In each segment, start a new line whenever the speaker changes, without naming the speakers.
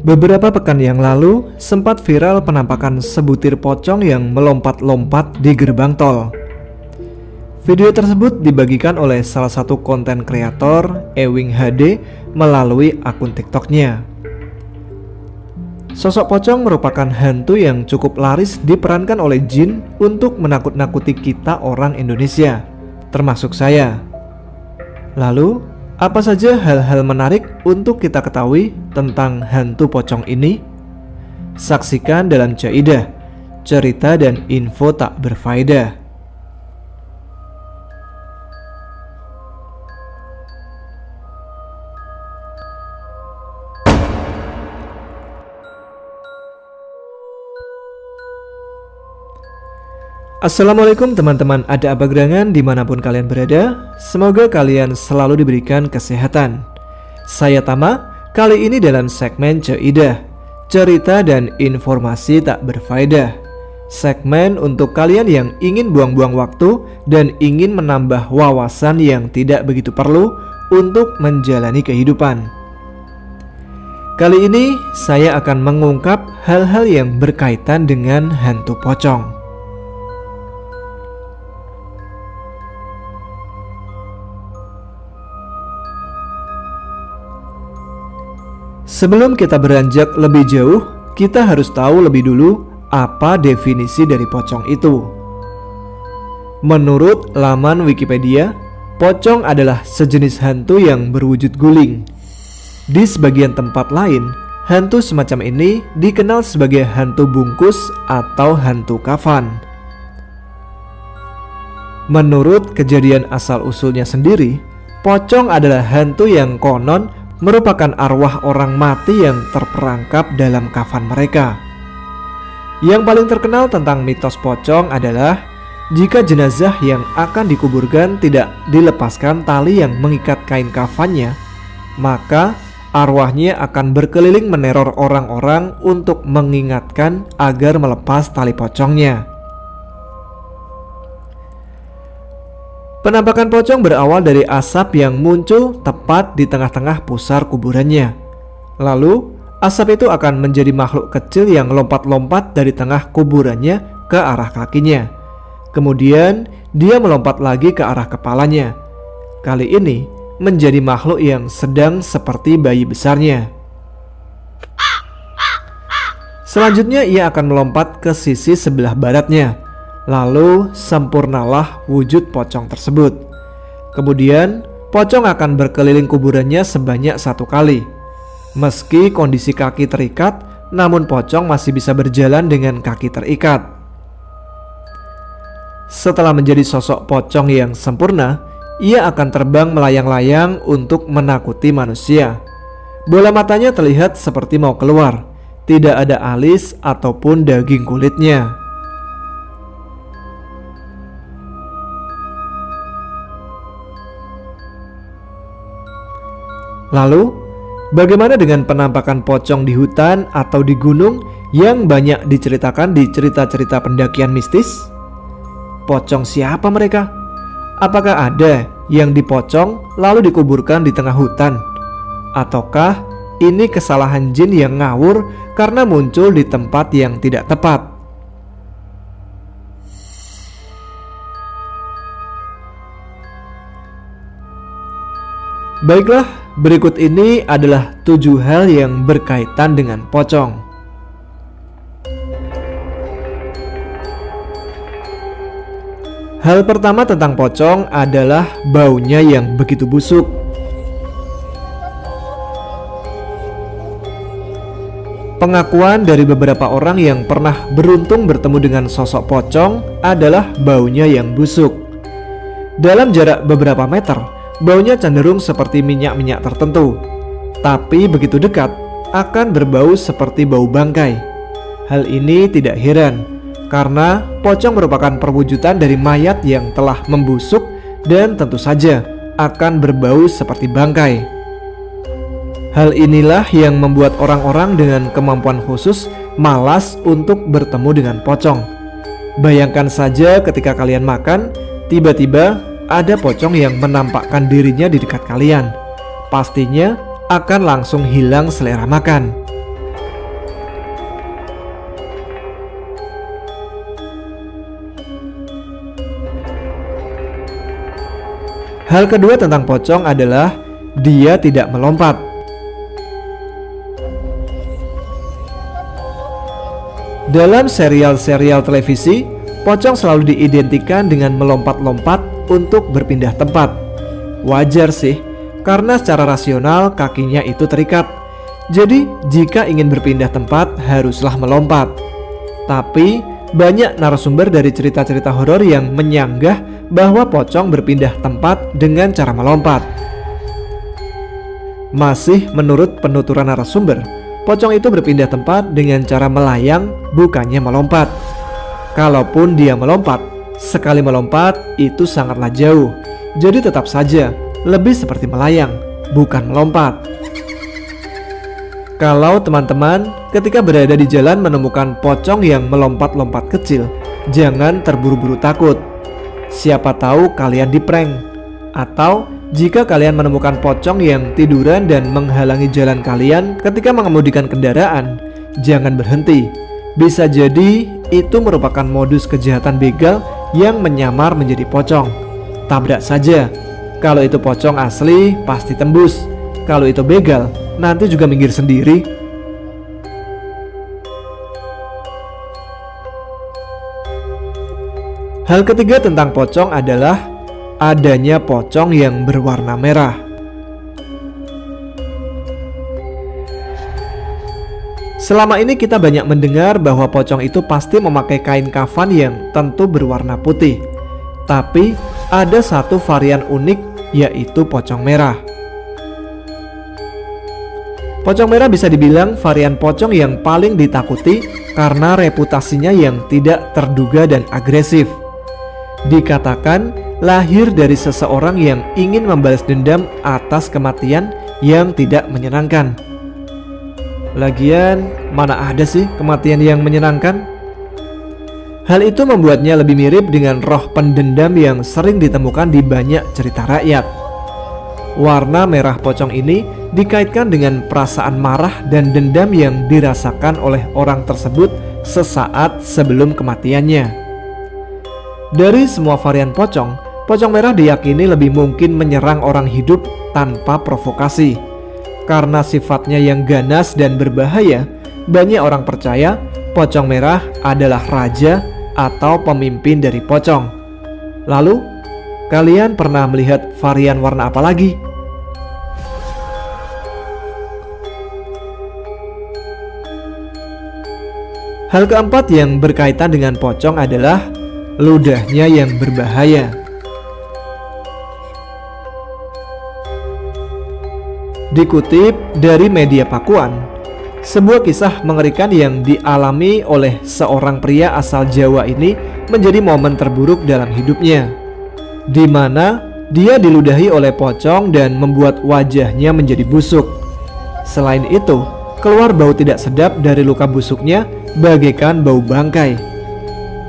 Beberapa pekan yang lalu sempat viral penampakan sebutir pocong yang melompat-lompat di gerbang tol. Video tersebut dibagikan oleh salah satu konten kreator, Ewing HD, melalui akun TikToknya. Sosok pocong merupakan hantu yang cukup laris diperankan oleh jin untuk menakut-nakuti kita orang Indonesia, termasuk saya. Lalu, apa saja hal-hal menarik untuk kita ketahui tentang hantu pocong ini? Saksikan dalam Caidah, cerita dan info tak berfaedah. Assalamualaikum teman-teman, ada apa gerangan dimanapun kalian berada. Semoga kalian selalu diberikan kesehatan. Saya Tama, kali ini dalam segmen Caidah, cerita dan informasi tak berfaedah. Segmen untuk kalian yang ingin buang-buang waktu dan ingin menambah wawasan yang tidak begitu perlu untuk menjalani kehidupan. Kali ini saya akan mengungkap hal-hal yang berkaitan dengan hantu pocong. Sebelum kita beranjak lebih jauh, kita harus tahu lebih dulu apa definisi dari pocong itu. Menurut laman Wikipedia, pocong adalah sejenis hantu yang berwujud guling. Di sebagian tempat lain, hantu semacam ini dikenal sebagai hantu bungkus atau hantu kafan. Menurut kejadian asal-usulnya sendiri, pocong adalah hantu yang konon merupakan arwah orang mati yang terperangkap dalam kafan mereka. Yang paling terkenal tentang mitos pocong adalah jika jenazah yang akan dikuburkan tidak dilepaskan tali yang mengikat kain kafannya, maka arwahnya akan berkeliling meneror orang-orang untuk mengingatkan agar melepas tali pocongnya. Penampakan pocong berawal dari asap yang muncul tepat di tengah-tengah pusar kuburannya. Lalu, asap itu akan menjadi makhluk kecil yang lompat-lompat dari tengah kuburannya ke arah kakinya. Kemudian, dia melompat lagi ke arah kepalanya. Kali ini, menjadi makhluk yang sedang seperti bayi besarnya. Selanjutnya, ia akan melompat ke sisi sebelah baratnya. Lalu sempurnalah wujud pocong tersebut. Kemudian pocong akan berkeliling kuburannya sebanyak 1 kali. Meski kondisi kaki terikat, namun pocong masih bisa berjalan dengan kaki terikat. Setelah menjadi sosok pocong yang sempurna, ia akan terbang melayang-layang untuk menakuti manusia. Bola matanya terlihat seperti mau keluar. Tidak ada alis ataupun daging kulitnya. Lalu, bagaimana dengan penampakan pocong di hutan atau di gunung yang banyak diceritakan di cerita-cerita pendakian mistis? Pocong siapa mereka? Apakah ada yang dipocong lalu dikuburkan di tengah hutan? Ataukah ini kesalahan jin yang ngawur karena muncul di tempat yang tidak tepat? Baiklah, berikut ini adalah 7 hal yang berkaitan dengan pocong. Hal pertama tentang pocong adalah baunya yang begitu busuk. Pengakuan dari beberapa orang yang pernah beruntung bertemu dengan sosok pocong adalah baunya yang busuk. Dalam jarak beberapa meter, baunya cenderung seperti minyak-minyak tertentu, tapi begitu dekat akan berbau seperti bau bangkai. Hal ini tidak heran, karena pocong merupakan perwujudan dari mayat yang telah membusuk dan tentu saja akan berbau seperti bangkai. Hal inilah yang membuat orang-orang dengan kemampuan khusus malas untuk bertemu dengan pocong. Bayangkan saja ketika kalian makan, tiba-tiba ada pocong yang menampakkan dirinya di dekat kalian. Pastinya akan langsung hilang selera makan. Hal kedua tentang pocong adalah dia tidak melompat. Dalam serial-serial televisi, pocong selalu diidentikan dengan melompat-lompat untuk berpindah tempat. Wajar sih, karena secara rasional kakinya itu terikat. Jadi jika ingin berpindah tempat haruslah melompat. Tapi banyak narasumber dari cerita-cerita horor yang menyanggah bahwa pocong berpindah tempat dengan cara melompat. Masih menurut penuturan narasumber, pocong itu berpindah tempat dengan cara melayang, bukannya melompat. Kalaupun dia melompat, sekali melompat itu sangatlah jauh. Jadi tetap saja lebih seperti melayang, bukan melompat. Kalau teman-teman ketika berada di jalan menemukan pocong yang melompat-lompat kecil, jangan terburu-buru takut. Siapa tahu kalian diprank. Atau jika kalian menemukan pocong yang tiduran dan menghalangi jalan kalian ketika mengemudikan kendaraan, jangan berhenti. Bisa jadi itu merupakan modus kejahatan begal yang menyamar menjadi pocong. Tabrak saja. Kalau itu pocong asli pasti tembus. Kalau itu begal, nanti juga minggir sendiri. Hal ketiga tentang pocong adalah adanya pocong yang berwarna merah. Selama ini kita banyak mendengar bahwa pocong itu pasti memakai kain kafan yang tentu berwarna putih. Tapi ada satu varian unik, yaitu pocong merah. Pocong merah bisa dibilang varian pocong yang paling ditakuti karena reputasinya yang tidak terduga dan agresif. Dikatakan lahir dari seseorang yang ingin membalas dendam atas kematian yang tidak menyenangkan. Lagian, mana ada sih kematian yang menyenangkan? Hal itu membuatnya lebih mirip dengan roh pendendam yang sering ditemukan di banyak cerita rakyat. Warna merah pocong ini dikaitkan dengan perasaan marah dan dendam yang dirasakan oleh orang tersebut sesaat sebelum kematiannya. Dari semua varian pocong, pocong merah diyakini lebih mungkin menyerang orang hidup tanpa provokasi. Karena sifatnya yang ganas dan berbahaya, banyak orang percaya pocong merah adalah raja atau pemimpin dari pocong. Lalu, kalian pernah melihat varian warna apa lagi? Hal keempat yang berkaitan dengan pocong adalah ludahnya yang berbahaya. Dikutip dari media Pakuan, sebuah kisah mengerikan yang dialami oleh seorang pria asal Jawa ini menjadi momen terburuk dalam hidupnya, di mana dia diludahi oleh pocong dan membuat wajahnya menjadi busuk. Selain itu, keluar bau tidak sedap dari luka busuknya bagaikan bau bangkai.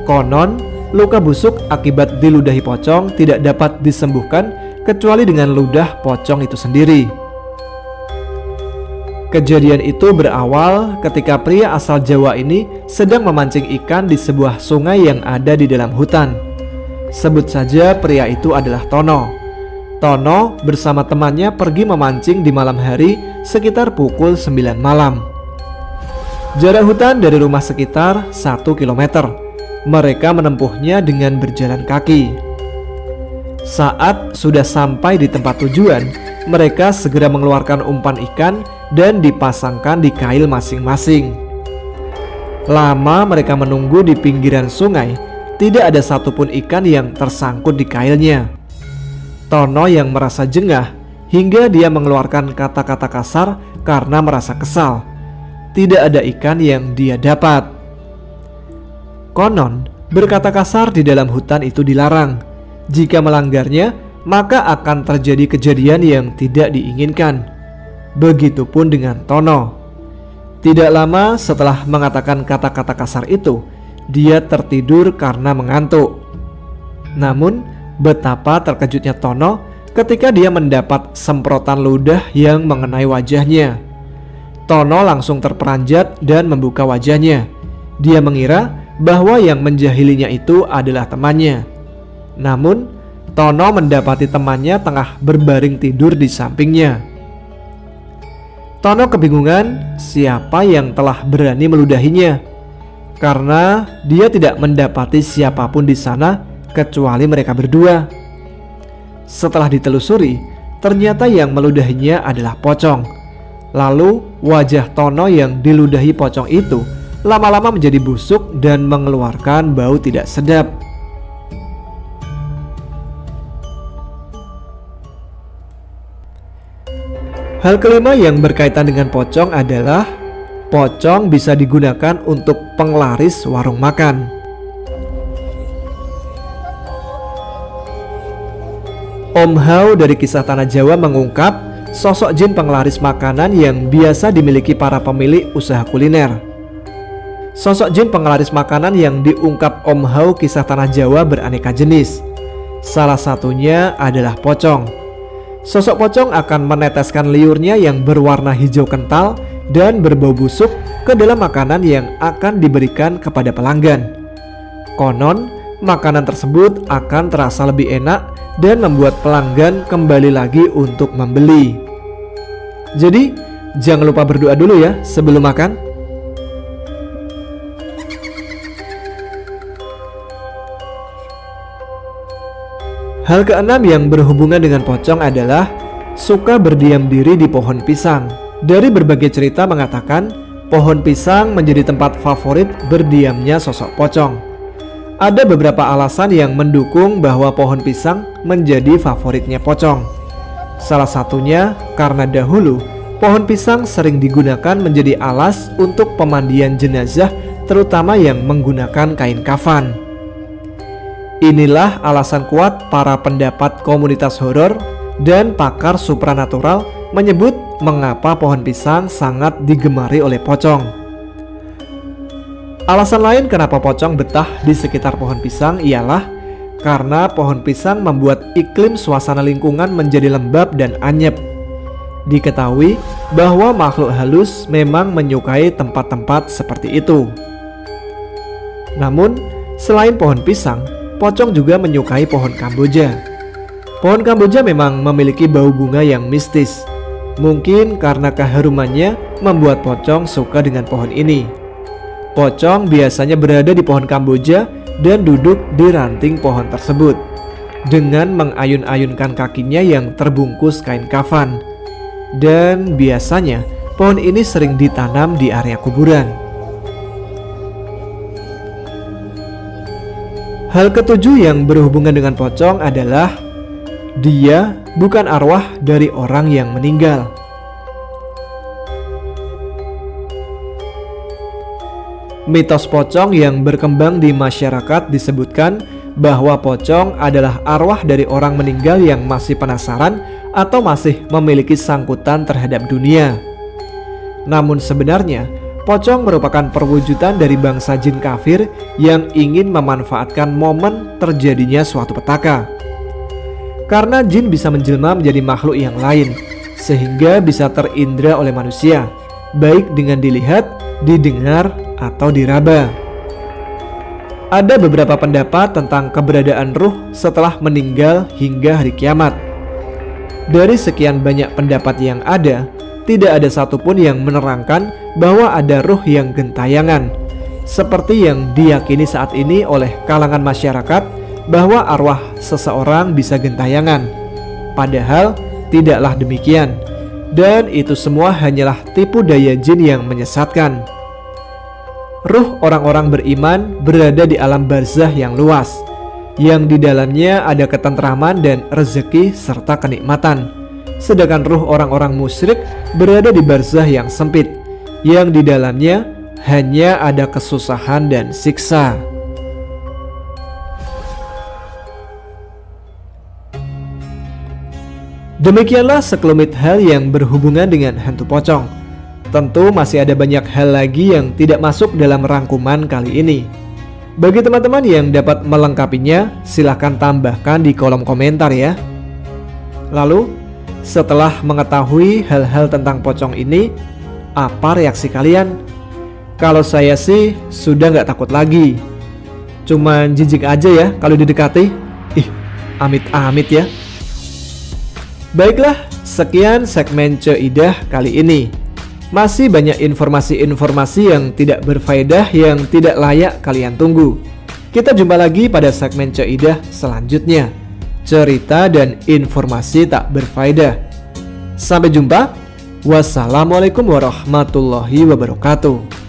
Konon, luka busuk akibat diludahi pocong tidak dapat disembuhkan kecuali dengan ludah pocong itu sendiri. Kejadian itu berawal ketika pria asal Jawa ini sedang memancing ikan di sebuah sungai yang ada di dalam hutan. Sebut saja pria itu adalah Tono. Tono bersama temannya pergi memancing di malam hari sekitar pukul 9 malam. Jarak hutan dari rumah sekitar 1 km. Mereka menempuhnya dengan berjalan kaki. Saat sudah sampai di tempat tujuan, mereka segera mengeluarkan umpan ikan dan dipasangkan di kail masing-masing. Lama mereka menunggu di pinggiran sungai, tidak ada satupun ikan yang tersangkut di kailnya. Tono yang merasa jengah hingga dia mengeluarkan kata-kata kasar karena merasa kesal. Tidak ada ikan yang dia dapat. Konon, berkata kasar di dalam hutan itu dilarang. Jika melanggarnya, maka akan terjadi kejadian yang tidak diinginkan. Begitupun dengan Tono. Tidak lama setelah mengatakan kata-kata kasar itu, dia tertidur karena mengantuk. Namun, betapa terkejutnya Tono ketika dia mendapat semprotan ludah yang mengenai wajahnya. Tono langsung terperanjat dan membuka wajahnya. Dia mengira bahwa yang menjahilinya itu adalah temannya. Namun, Tono mendapati temannya tengah berbaring tidur di sampingnya. Tono kebingungan siapa yang telah berani meludahinya, karena dia tidak mendapati siapapun di sana kecuali mereka berdua. Setelah ditelusuri, ternyata yang meludahinya adalah pocong. Lalu wajah Tono yang diludahi pocong itu lama-lama menjadi busuk dan mengeluarkan bau tidak sedap. Hal kelima yang berkaitan dengan pocong adalah pocong bisa digunakan untuk penglaris warung makan. Om Hao dari Kisah Tanah Jawa mengungkap sosok jin penglaris makanan yang biasa dimiliki para pemilik usaha kuliner. Sosok jin penglaris makanan yang diungkap Om Hao Kisah Tanah Jawa beraneka jenis. Salah satunya adalah pocong. Sosok pocong akan meneteskan liurnya yang berwarna hijau kental dan berbau busuk ke dalam makanan yang akan diberikan kepada pelanggan. Konon, makanan tersebut akan terasa lebih enak dan membuat pelanggan kembali lagi untuk membeli. Jadi, jangan lupa berdoa dulu ya sebelum makan. Hal keenam yang berhubungan dengan pocong adalah suka berdiam diri di pohon pisang. Dari berbagai cerita mengatakan pohon pisang menjadi tempat favorit berdiamnya sosok pocong. Ada beberapa alasan yang mendukung bahwa pohon pisang menjadi favoritnya pocong. Salah satunya karena dahulu pohon pisang sering digunakan menjadi alas untuk pemandian jenazah, terutama yang menggunakan kain kafan. Inilah alasan kuat para pendapat komunitas horor dan pakar supranatural menyebut mengapa pohon pisang sangat digemari oleh pocong. Alasan lain kenapa pocong betah di sekitar pohon pisang ialah karena pohon pisang membuat iklim suasana lingkungan menjadi lembab dan anyep. Diketahui bahwa makhluk halus memang menyukai tempat-tempat seperti itu. Namun, selain pohon pisang, pocong juga menyukai pohon Kamboja. Pohon Kamboja memang memiliki bau bunga yang mistis. Mungkin karena keharumannya membuat pocong suka dengan pohon ini. Pocong biasanya berada di pohon Kamboja dan duduk di ranting pohon tersebut dengan mengayun-ayunkan kakinya yang terbungkus kain kafan. Dan biasanya pohon ini sering ditanam di area kuburan. Hal ketujuh yang berhubungan dengan pocong adalah dia bukan arwah dari orang yang meninggal. Mitos pocong yang berkembang di masyarakat disebutkan bahwa pocong adalah arwah dari orang meninggal yang masih penasaran atau masih memiliki sangkutan terhadap dunia. Namun sebenarnya pocong merupakan perwujudan dari bangsa jin kafir yang ingin memanfaatkan momen terjadinya suatu petaka. Karena jin bisa menjelma menjadi makhluk yang lain, sehingga bisa terindra oleh manusia, baik dengan dilihat, didengar, atau diraba. Ada beberapa pendapat tentang keberadaan ruh setelah meninggal hingga hari kiamat. Dari sekian banyak pendapat yang ada, tidak ada satupun yang menerangkan bahwa ada ruh yang gentayangan, seperti yang diyakini saat ini oleh kalangan masyarakat bahwa arwah seseorang bisa gentayangan. Padahal tidaklah demikian, dan itu semua hanyalah tipu daya jin yang menyesatkan. Ruh orang-orang beriman berada di alam barzah yang luas, yang di dalamnya ada ketentraman dan rezeki serta kenikmatan. Sedangkan ruh orang-orang musyrik berada di barzah yang sempit, yang di dalamnya hanya ada kesusahan dan siksa. Demikianlah sekelumit hal yang berhubungan dengan hantu pocong. Tentu masih ada banyak hal lagi yang tidak masuk dalam rangkuman kali ini. Bagi teman-teman yang dapat melengkapinya, silahkan tambahkan di kolom komentar ya. Lalu, setelah mengetahui hal-hal tentang pocong ini, apa reaksi kalian? Kalau saya sih sudah nggak takut lagi. Cuman jijik aja ya kalau didekati. Ih, amit-amit ya. Baiklah, sekian segmen Ceidah kali ini. Masih banyak informasi-informasi yang tidak berfaedah yang tidak layak kalian tunggu. Kita jumpa lagi pada segmen Ceidah selanjutnya. Cerita dan informasi tak berfaedah. Sampai jumpa. Wassalamualaikum warahmatullahi wabarakatuh.